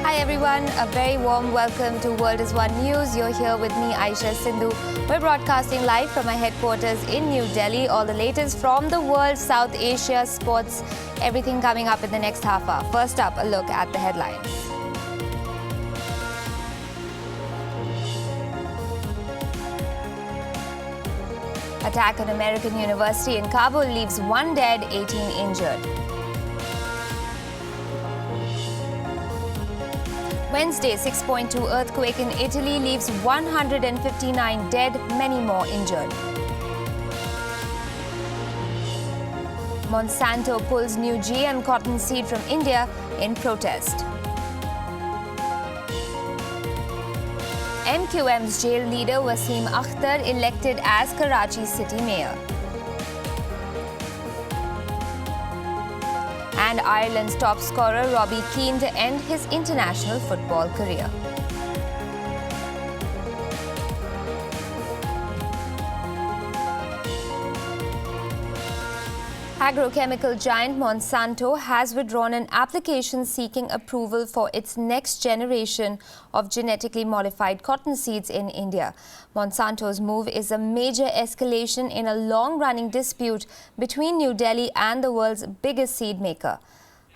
Hi everyone, a very warm welcome to World is One News. You're here with me, Aisha Sindhu. We're broadcasting live from our headquarters in New Delhi. All the latest from the world, South Asia, sports, everything coming up in the next half hour. First up, a look at the headlines. Attack on American university in Kabul leaves 1 dead, 18 injured. Wednesday, 6.2 earthquake in Italy leaves 159 dead, many more injured. Monsanto pulls new GM cotton seed from India in protest. m.q.m's jail leader Waseem Akhtar elected as Karachi city mayor. And Ireland's top scorer Robbie Keane to end his international football career. Agro-chemical giant Monsanto has withdrawn an application seeking approval for its next generation of genetically modified cotton seeds in India. Monsanto's move is a major escalation in a long-running dispute between New Delhi and the world's biggest seed maker.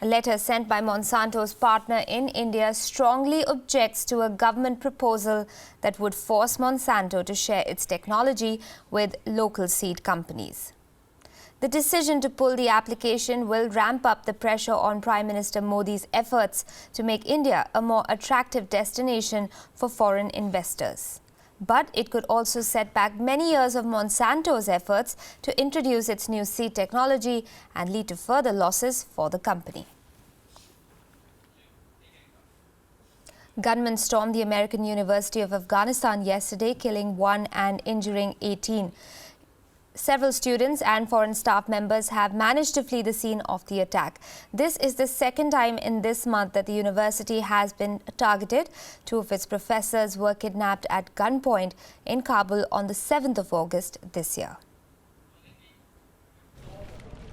A letter sent by Monsanto's partner in India strongly objects to a government proposal that would force Monsanto to share its technology with local seed companies. The decision to pull the application will ramp up the pressure on Prime Minister Modi's efforts to make India a more attractive destination for foreign investors. But it could also set back many years of Monsanto's efforts to introduce its new seed technology and lead to further losses for the company. Gunmen stormed the American University of Afghanistan yesterday, killing 1 and injuring 18. Several students and foreign staff members have managed to flee the scene of the attack. This is the second time in this month that the university has been targeted. 2 of its professors were kidnapped at gunpoint in Kabul on the 7th of August this year.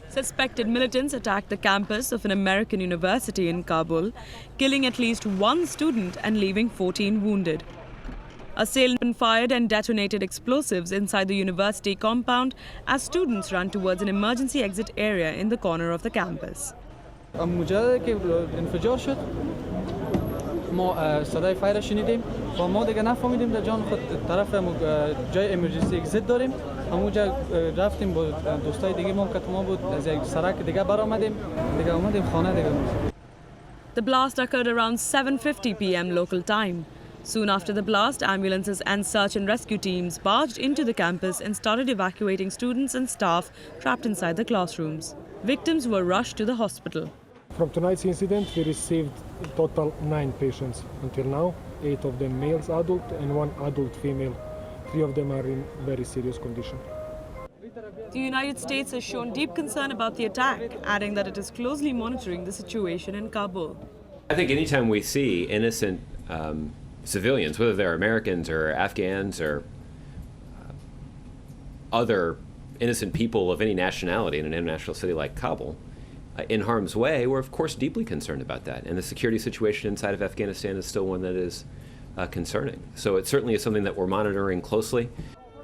Suspected militants attacked the campus of an American university in Kabul, killing at least 1 student and leaving 14 wounded. Assailants fired and detonated explosives inside the university compound as students ran towards an emergency exit area in the corner of the campus. ما صدای فایر شنیدیم و ما دیگه نفهمیدیم در جان خود طرف جای امرجنسی اگزیت داریم همونجا رفتیم با دوستای دیگه ما که ما بود از یک سرک دیگه برآمدیم دیگه اومدیم خانه دیگه. The blast occurred around 7:50 p.m. local time. Soon after the blast, ambulances and search and rescue teams barged into the campus and started evacuating students and staff trapped inside the classrooms. Victims were rushed to the hospital. From tonight's incident, we received total 9 patients until now, 8 of them males adult and 1 adult female. 3 of them are in very serious condition. The United States has shown deep concern about the attack, adding that it is closely monitoring the situation in Kabul. I think anytime we see innocent civilians, whether they're Americans or Afghans or other innocent people of any nationality in an international city like Kabul, in harm's way, we're of course deeply concerned about that. And the security situation inside of Afghanistan is still one that is concerning. So it certainly is something that we're monitoring closely.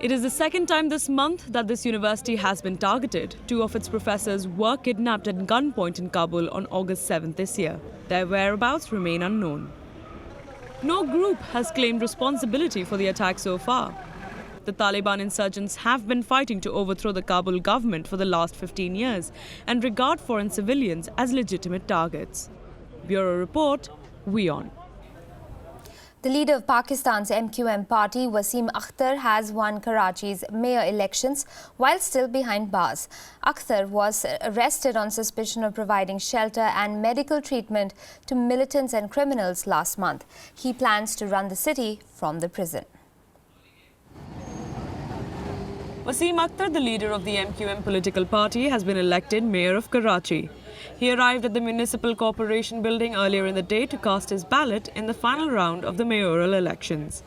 It is the second time this month that this university has been targeted. 2 of its professors were kidnapped at gunpoint in Kabul on August 7th this year. Their whereabouts remain unknown. No group has claimed responsibility for the attack so far. The Taliban insurgents have been fighting to overthrow the Kabul government for the last 15 years and regard foreign civilians as legitimate targets. Bureau Report, WION. The leader of Pakistan's m.q.m party, Waseem Akhtar, has won Karachi's mayor elections while still behind bars. Akhtar was arrested on suspicion of providing shelter and medical treatment to militants and criminals last month. He plans to run the city from the prison. Waseem Akhtar, the leader of the m.q.m political party, has been elected mayor of Karachi. He arrived at the municipal corporation building earlier in the day to cast his ballot in the final round of the mayoral elections.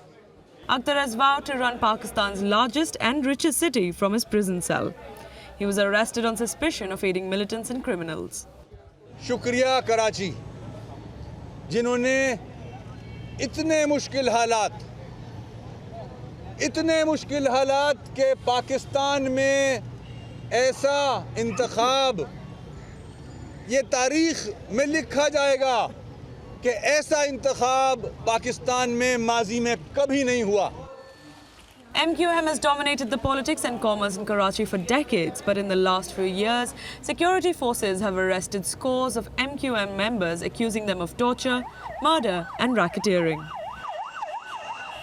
Akhtar has vowed to run Pakistan's largest and richest city from his prison cell. He was arrested on suspicion of aiding militants and criminals. शुक्रिया कराची जिन्होंने इतने मुश्किल हालात के पाकिस्तान में ऐसा इंतखाब ये तारीख में लिखा जाएगा कि ऐसा इंतखाब पाकिस्तान में माजी में कभी नहीं हुआ। m.q.m has dominated the politics and commerce in Karachi for decades, but in the last few years, security forces have arrested scores of m.q.m members, accusing them of torture, murder and racketeering.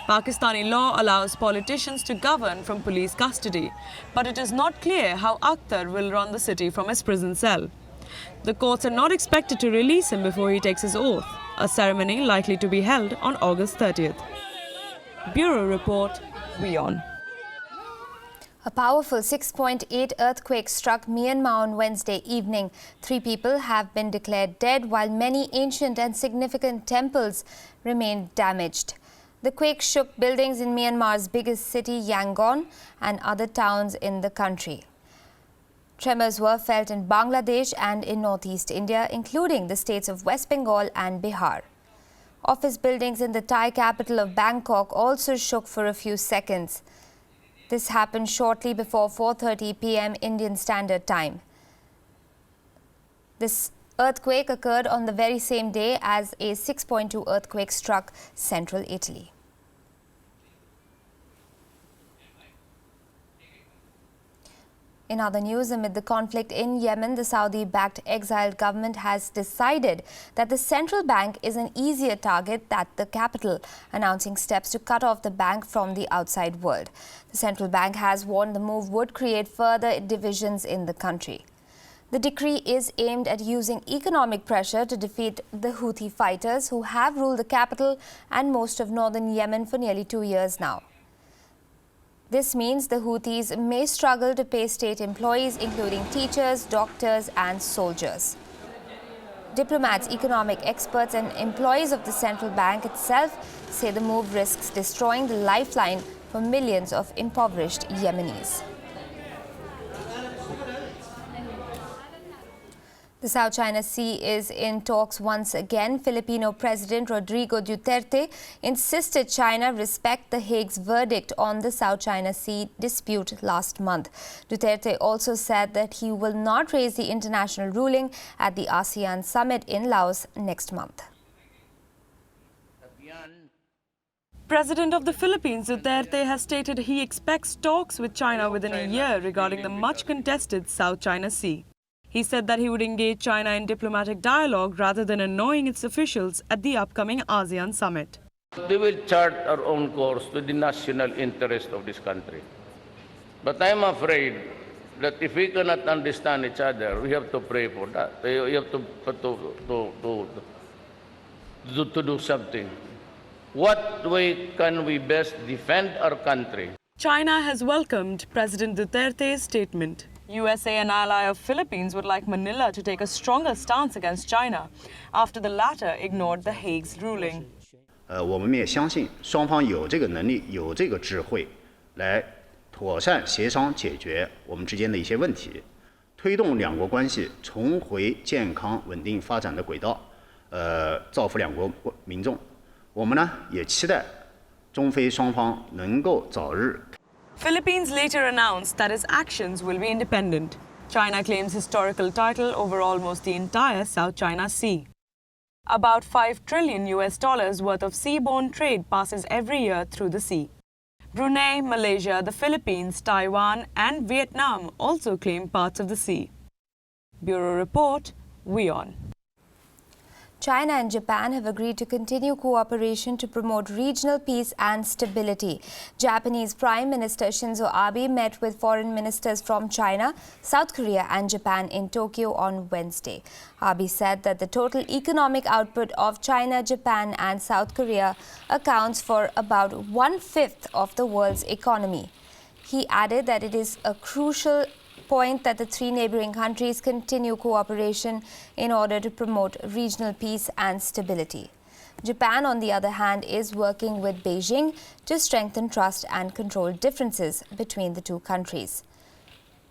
Pakistani law allows politicians to govern from police custody, but it is not clear how Akhtar will run the city from his prison cell. The courts are not expected to release him before he takes his oath, a ceremony likely to be held on August 30th. Bureau Report, WION. A powerful 6.8 earthquake struck Myanmar on Wednesday evening. 3 people have been declared dead, while many ancient and significant temples remain damaged. The quake shook buildings in Myanmar's biggest city, Yangon, and other towns in the country. Tremors were felt in Bangladesh and in northeast India, including the states of West Bengal and Bihar. Office buildings in the Thai capital of Bangkok also shook for a few seconds. This happened shortly before 4:30 p.m. Indian Standard Time. This earthquake occurred on the very same day as a 6.2 earthquake struck central Italy. In other news, amid the conflict in Yemen, the Saudi-backed exiled government has decided that the central bank is an easier target than the capital, announcing steps to cut off the bank from the outside world. The central bank has warned the move would create further divisions in the country. The decree is aimed at using economic pressure to defeat the Houthi fighters who have ruled the capital and most of northern Yemen for nearly 2 years now. This means the Houthis may struggle to pay state employees, including teachers, doctors and soldiers. Diplomats, economic experts and employees of the central bank itself say the move risks destroying the lifeline for millions of impoverished Yemenis. The South China Sea is in talks once again. Filipino President Rodrigo Duterte insisted China respect The Hague's verdict on the South China Sea dispute last month. Duterte also said that he will not raise the international ruling at the ASEAN summit in Laos next month. President of the Philippines, Duterte, has stated he expects talks with China within a year regarding the much contested South China Sea. He said that he would engage China in diplomatic dialogue rather than annoying its officials at the upcoming ASEAN summit. We will chart our own course with the national interest of this country. But I'm afraid that if we cannot understand each other, we have to pray for that. We have to do something. What way can we best defend our country? China has welcomed President Duterte's statement. USA, an ally of Philippines, would like Manila to take a stronger stance against China after the latter ignored The Hague's ruling. 我们也相信双方有这个能力、有这个智慧，来妥善协商解决我们之间的一些问题，推动两国关系重回健康稳定发展的轨道，造福两国民众。我们呢也期待中非双方能够早日。 Philippines later announced that its actions will be independent. China claims historical title over almost the entire South China Sea. About $5 trillion worth of seaborne trade passes every year through the sea. Brunei, Malaysia, the Philippines, Taiwan and Vietnam also claim parts of the sea. Bureau Report, WION. China and Japan have agreed to continue cooperation to promote regional peace and stability. Japanese Prime Minister Shinzo Abe met with foreign ministers from China, South Korea and Japan in Tokyo on Wednesday. Abe said that the total economic output of China, Japan and South Korea accounts for about 1/5 of the world's economy. He added that it is a crucial point that the 3 neighboring countries continue cooperation in order to promote regional peace and stability. Japan, on the other hand, is working with Beijing to strengthen trust and control differences between the 2 countries.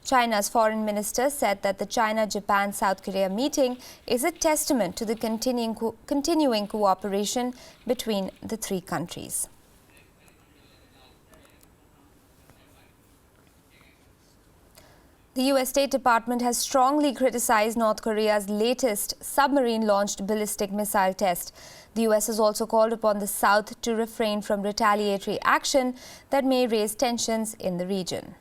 China's foreign minister said that the China-Japan-South Korea meeting is a testament to the continuing cooperation between the three countries. The U.S. State Department has strongly criticized North Korea's latest submarine-launched ballistic missile test. The U.S. has also called upon the South to refrain from retaliatory action that may raise tensions in the region.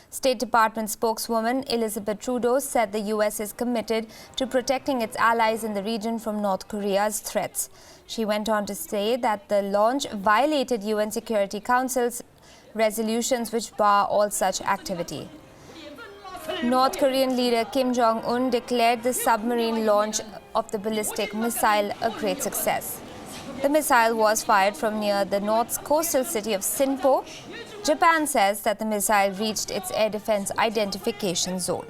State Department spokeswoman Elizabeth Trudeau said the U.S. is committed to protecting its allies in the region from North Korea's threats. She went on to say that the launch violated UN Security Council's resolutions which bar all such activity. North Korean leader Kim Jong-un declared the submarine launch of the ballistic missile a great success. The missile was fired from near the North's coastal city of Sinpo. Japan says that the missile reached its air defense identification zone.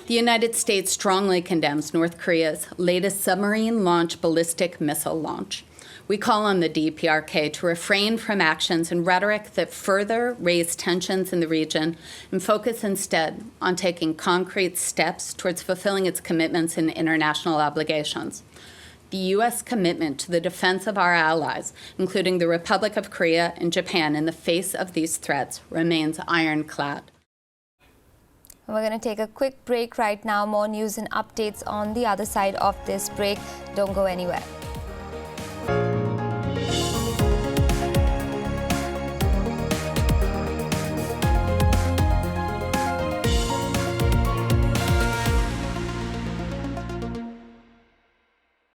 The United States strongly condemns North Korea's latest submarine-launched ballistic missile launch. We call on the DPRK to refrain from actions and rhetoric that further raise tensions in the region and focus instead on taking concrete steps towards fulfilling its commitments and international obligations. The U.S. commitment to the defense of our allies, including the Republic of Korea and Japan, in the face of these threats remains ironclad. We're going to take a quick break right now. More news and updates on the other side of this break. Don't go anywhere.